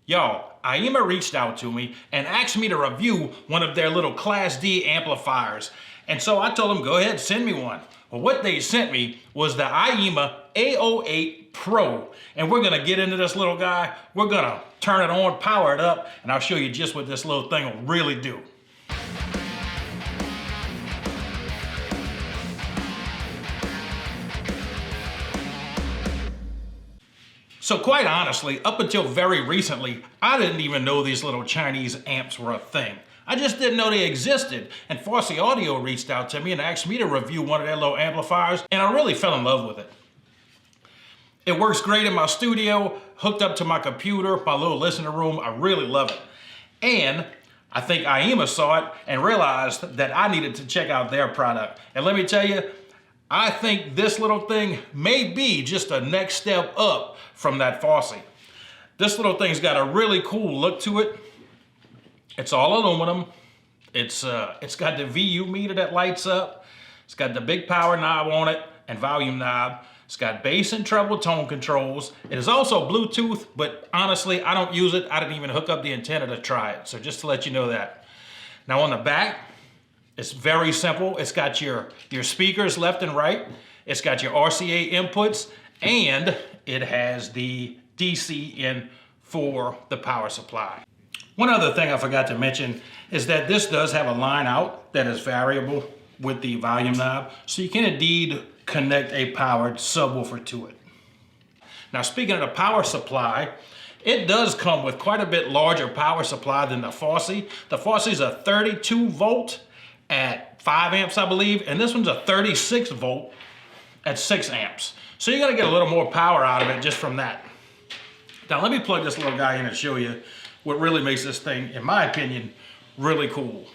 Y'all, Aiyima reached out to me and asked me to review one of their little Class D amplifiers. And so I told them, go ahead, send me one. Well, what they sent me was the Aiyima A08 Pro. And we're gonna get into this little guy. We're gonna turn it on, power it up, and I'll show you just what this little thing will really do. So quite honestly, up until very recently, I didn't even know these little Chinese amps were a thing. I just didn't know they existed. And Fosse Audio reached out to me and asked me to review one of their little amplifiers, and I really fell in love with it. It works great in my studio, hooked up to my computer, my little listening room. I really love it. And I think Aiyima saw it and realized that I needed to check out their product. And let me tell you, I think this little thing may be just a next step up from that Fosse. This little thing's got a really cool look to it. It's all aluminum. It's got the VU meter that lights up. It's got the big power knob on it and volume knob. It's got bass and treble tone controls. It is also Bluetooth, but honestly, I don't use it. I didn't even hook up the antenna to try it. So just to let you know that. Now on the back, it's very simple. It's got your speakers left and right. It's got your RCA inputs, and it has the DC in for the power supply. One other thing I forgot to mention is that this does have a line out that is variable with the volume knob, so you can indeed connect a powered subwoofer to it. Now speaking of the power supply, it does come with quite a bit larger power supply than the Fosse. The Fosse is a 32 volt at 5 amps, I believe, and this one's a 36 volt at 6 amps. So you're gonna get a little more power out of it just from that. Now let me plug this little guy in and show you what really makes this thing, in my opinion, really cool.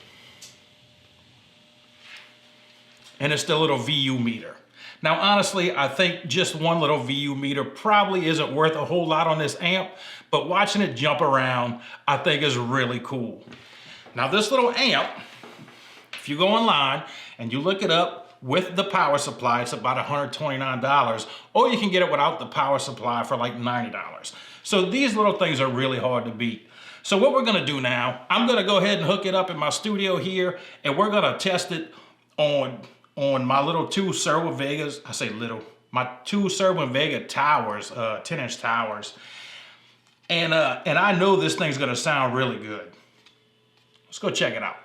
And it's the little VU meter. Now honestly, I think just one little VU meter probably isn't worth a whole lot on this amp, but watching it jump around, I think is really cool. Now this little amp, if you go online and you look it up with the power supply, it's about $129, or you can get it without the power supply for like $90. So these little things are really hard to beat. So what we're gonna do now, I'm gonna go ahead and hook it up in my studio here, and we're gonna test it on my little two Serwin Vegas. I say little, my two Serwin Vega towers, 10-inch towers. And I know this thing's gonna sound really good. Let's go check it out.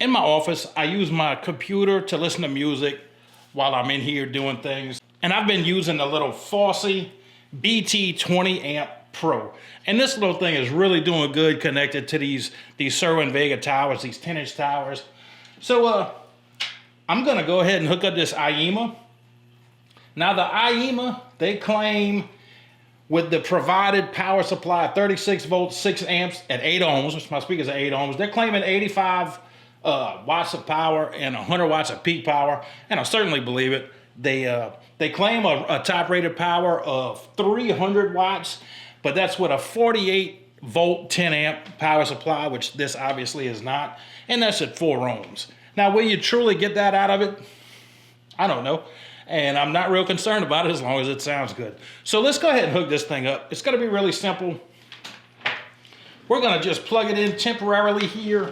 In my office, I use my computer to listen to music while I'm in here doing things. And I've been using the little Fosse BT 20 amp Pro. And this little thing is really doing good connected to these Serwin Vega towers, these 10-inch towers. So I'm gonna go ahead and hook up this Aiyima. Now the Aiyima, they claim with the provided power supply, 36 volts, 6 amps at 8 ohms, which my speakers are 8 ohms, they're claiming 85 watts of power and 100 watts of peak power, and I certainly believe it. They claim a top rated power of 300 watts, but that's with a 48 volt 10 amp power supply, which this obviously is not, and that's at 4 ohms. Now, will you truly get that out of it? I don't know, and I'm not real concerned about it as long as it sounds good. So let's go ahead and hook this thing up. It's gonna be really simple. We're gonna just plug it in temporarily here.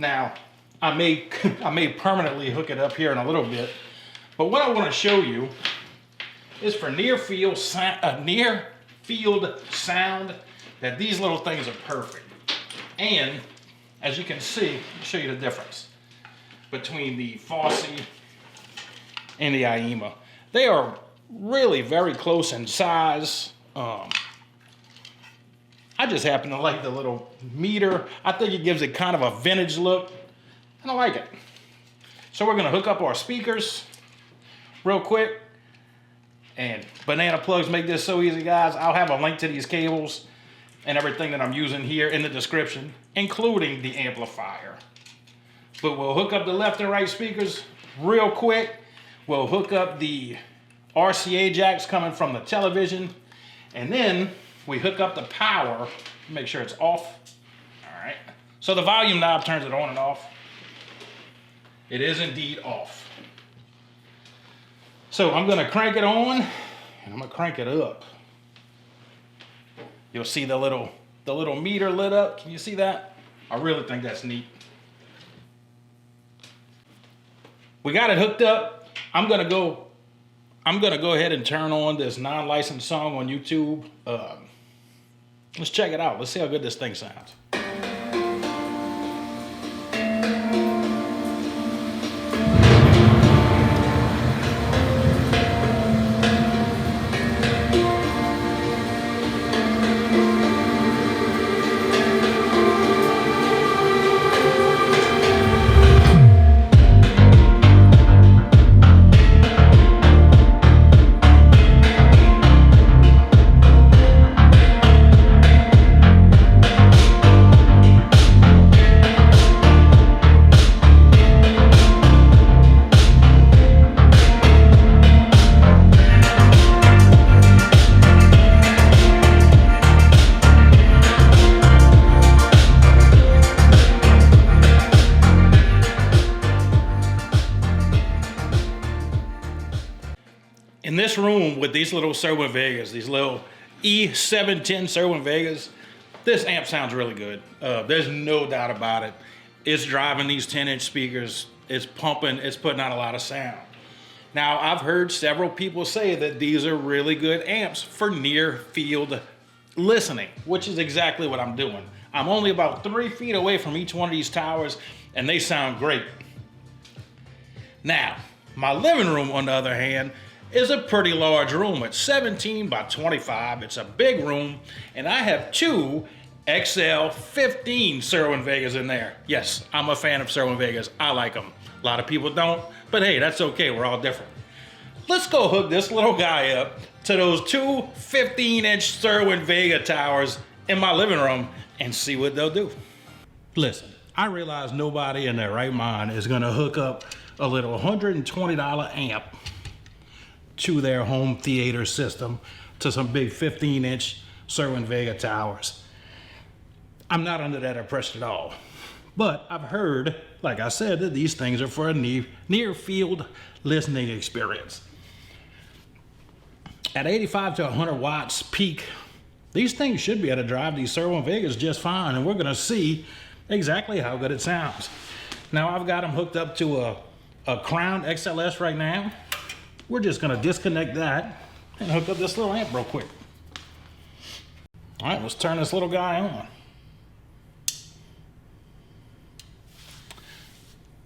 Now, I may permanently hook it up here in a little bit, but what I want to show you is for near field sound, that these little things are perfect. And as you can see, I'll show you the difference between the Fosse and the Aiyima. They are really very close in size. I just happen to like the little meter. I think it gives it kind of a vintage look, and I like it. So we're gonna hook up our speakers real quick, and banana plugs make this so easy, guys. I'll have a link to these cables and everything that I'm using here in the description, including the amplifier. But we'll hook up the left and right speakers real quick. We'll hook up the RCA jacks coming from the television, and then we hook up the power, make sure it's off. All right, so the volume knob turns it on and off. It is indeed off. So I'm gonna crank it on and I'm gonna crank it up. You'll see the little meter lit up. Can you see that? I really think that's neat. We got it hooked up. I'm gonna go ahead and turn on this non-licensed song on YouTube. Let's check it out. Let's see how good this thing sounds. In this room with these little Sherwin Vegas, these little E710 Sherwin Vegas, this amp sounds really good. There's no doubt about it. It's driving these 10-inch speakers. It's pumping. It's putting out a lot of sound. Now, I've heard several people say that these are really good amps for near field listening, which is exactly what I'm doing. I'm only about 3 feet away from each one of these towers, and they sound great. Now, my living room, on the other hand, is a pretty large room. It's 17 by 25. It's a big room, and I have 2 XL15 Sherwin Vegas in there. Yes, I'm a fan of Sherwin Vegas. I like them. A lot of people don't, but hey, that's okay. We're all different. Let's go hook this little guy up to those 2 15-inch Sherwin Vega towers in my living room and see what they'll do. Listen, I realize nobody in their right mind is gonna hook up a little $120 amp to their home theater system, to some big 15-inch Sherwin Vega towers. I'm not under that impression at all. But I've heard, like I said, that these things are for a near field listening experience. At 85 to 100 watts peak, these things should be able to drive these Sherwin Vegas just fine, and we're gonna see exactly how good it sounds. Now, I've got them hooked up to a Crown XLS right now. We're just gonna disconnect that and hook up this little amp real quick. All right, let's turn this little guy on.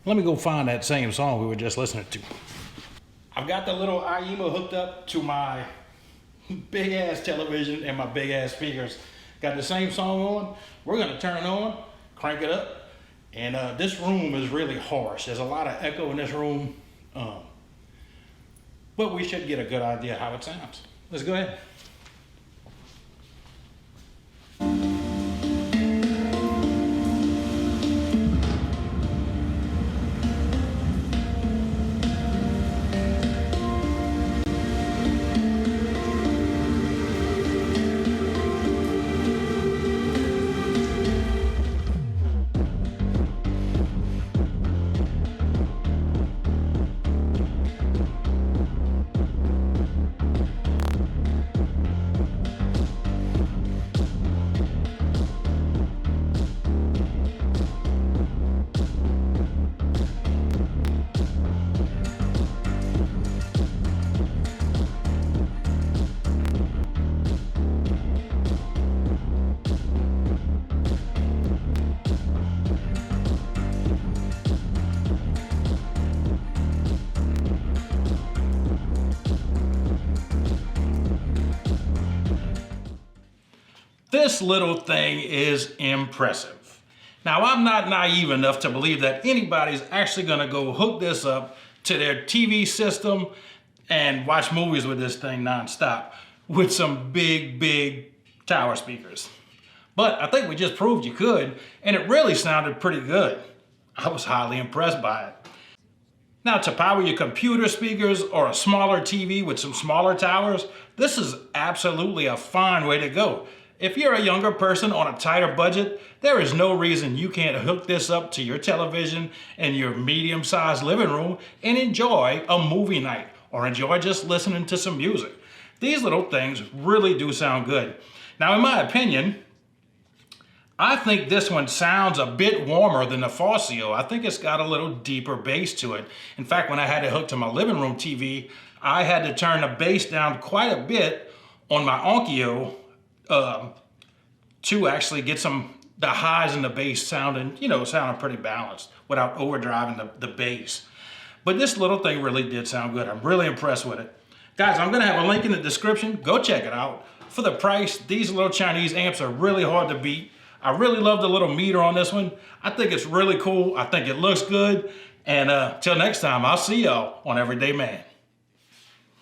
Let me go find that same song we were just listening to. I've got the little Aiyima hooked up to my big ass television and my big ass speakers. Got the same song on. We're gonna turn it on, crank it up, and this room is really harsh. There's a lot of echo in this room. But we should get a good idea how it sounds. Let's go ahead. This little thing is impressive. Now, I'm not naive enough to believe that anybody's actually gonna go hook this up to their TV system and watch movies with this thing nonstop with some big tower speakers. But I think we just proved you could, and it really sounded pretty good. I was highly impressed by it. Now, to power your computer speakers or a smaller TV with some smaller towers, this is absolutely a fine way to go. If you're a younger person on a tighter budget, there is no reason you can't hook this up to your television in your medium-sized living room and enjoy a movie night or enjoy just listening to some music. these little things really do sound good. Now, in my opinion, I think this one sounds a bit warmer than the Fosio. I think it's got a little deeper bass to it. In fact, when I had it hooked to my living room TV, I had to turn the bass down quite a bit on my Onkyo to actually get the highs and the bass sounding, sounding pretty balanced without overdriving the bass. But this little thing really did sound good. I'm really impressed with it. Guys, I'm gonna have a link in the description. Go check it out. For the price, these little Chinese amps are really hard to beat. I really love the little meter on this one. I think it's really cool. I think it looks good. And till next time, I'll see y'all on Everyday Man.